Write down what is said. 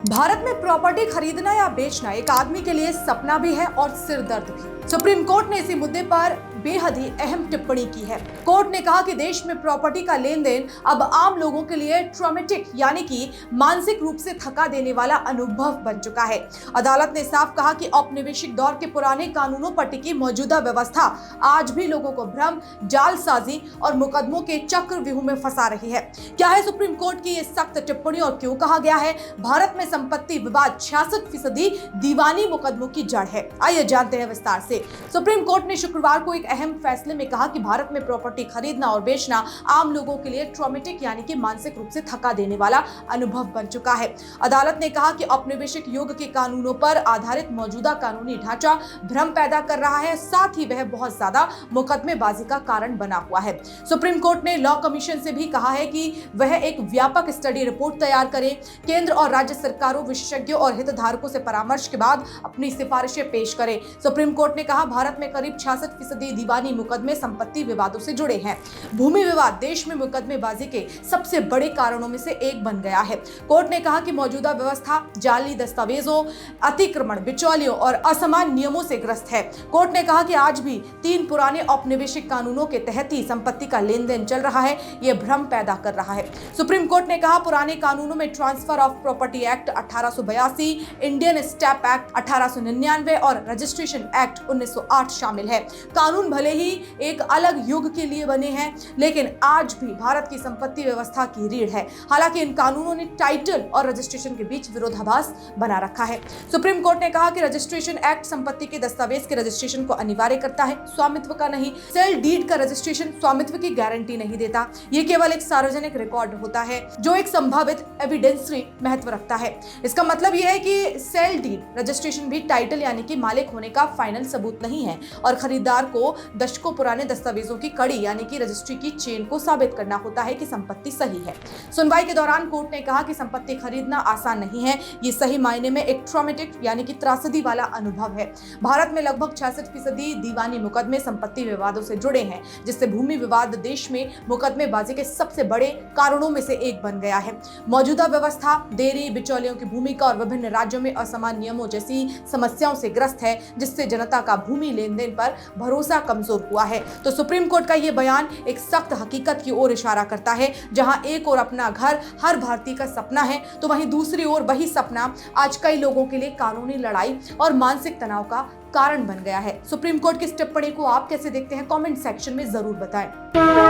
भारत में प्रॉपर्टी खरीदना या बेचना एक आदमी के लिए सपना भी है और सिरदर्द भी। सुप्रीम कोर्ट ने इसी मुद्दे पर बेहद ही अहम टिप्पणी की है। कोर्ट ने कहा कि देश में प्रॉपर्टी का लेन देन अब आम लोगों के लिए ट्रॉमेटिक यानी कि मानसिक रूप से थका देने वाला अनुभव बन चुका है। अदालत ने साफ कहा कि औपनिवेशिक दौर के पुराने कानूनों पर टिकी मौजूदा व्यवस्था आज भी लोगों को भ्रम, जालसाजी और मुकदमों के चक्रव्यूह में फंसा रही है। क्या है सुप्रीम कोर्ट की ये सख्त टिप्पणी और क्यों कहा गया है भारत में संपत्ति विवाद 66% दीवानी मुकदमों की जड़ है? आइए जानते हैं विस्तार से। सुप्रीम कोर्ट ने शुक्रवार को एक अहम फैसले में कहा कि भारत में प्रॉपर्टी खरीदना और बेचना आम लोगों के लिए ट्रॉमेटिक यानी कि मानसिक रूप से थका देने वाला अनुभव बन चुका है। अदालत ने कहा कि औपनिवेशिक युग के कानूनों पर आधारित मौजूदा कानूनी ढांचा भ्रम पैदा कर रहा है, साथ ही वह बहुत ज्यादा मुकदमेबाजी का कारण बना हुआ है। सुप्रीम कोर्ट ने लॉ कमीशन से भी कहा है कि वह एक व्यापक स्टडी रिपोर्ट तैयार करे, केंद्र और राज्य सरकारों, विशेषज्ञों और हितधारकों से परामर्श के बाद अपनी सिफारिशें पेश करे। सुप्रीम कोर्ट ने कहा भारत में करीब 66% दीवानी मुकदमे संपत्ति विवादों से जुड़े हैं। भूमि विवाद देश में मुकदमेबाजी के सबसे बड़े कारणों में से एक बन गया है। कोर्ट ने कहा कि मौजूदा व्यवस्था जाली दस्तावेजों, अतिक्रमण, बिचौलियों और असमान नियमों से ग्रस्त है। कोर्ट ने कहा कि आज भी 3 पुराने औपनिवेशिक कानूनों के तहत ही संपत्ति का लेन देन चल रहा है, यह भ्रम पैदा कर रहा है। सुप्रीम कोर्ट ने कहा पुराने कानूनों में transfer of property act 1882, Indian stamp act 1899 और रजिस्ट्रेशन एक्ट 1908 शामिल है। कानून भले ही एक अलग युग के लिए बने हैं, लेकिन आज भी भारत की संपत्ति व्यवस्था की रीढ़ है। हालांकि इन कानूनों ने टाइटल और रजिस्ट्रेशन के बीच विरोधाभास बना रखा है। सुप्रीम कोर्ट ने कहा कि रजिस्ट्रेशन एक्ट संपत्ति के दस्तावेज के रजिस्ट्रेशन को अनिवार्य करता है, स्वामित्व का नहीं। सेल डीड का रजिस्ट्रेशन स्वामित्व की गारंटी नहीं देता, ये केवल एक सार्वजनिक रिकॉर्ड होता है जो एक संभावित एविडेंसरी महत्व रखता है। इसका मतलब यह है कि सेल डीड रजिस्ट्रेशन भी टाइटल यानी कि मालिक होने का फाइनल सबूत नहीं है और खरीदार को दशकों पुराने दस्तावेजों की कड़ी यानी कि रजिस्ट्री की चेन को साबित करना होता है कि संपत्ति सही है। सुनवाई के दौरान कोर्ट ने कहा कि संपत्ति खरीदना आसान नहीं है, ये सही मायने में एक ट्रॉमेटिक यानी कि त्रासदी वाला अनुभव है। भारत में लगभग 66% दीवानी मुकदमे संपत्ति विवादों से जुड़े हैं, जिससे भूमि विवाद देश में मुकदमेबाजी के सबसे बड़े कारणों में से एक बन गया है। मौजूदा व्यवस्था देरी, बिचौलियों की भूमिका और विभिन्न राज्यों में असमान नियमों जैसी समस्याओं से ग्रस्त है, जिससे जनता का भूमि लेन देन पर भरोसा कमजोर हुआ है। तो सुप्रीम कोर्ट का यह बयान एक सख्त हकीकत की ओर इशारा करता है, जहां एक ओर अपना घर हर भारतीय का सपना है, तो वहीं दूसरी ओर वही सपना आज कई लोगों के लिए कानूनी लड़ाई और मानसिक तनाव का कारण बन गया है। सुप्रीम कोर्ट की इस टिप्पणी को आप कैसे देखते हैं? कमेंट सेक्शन में जरूर बताएं।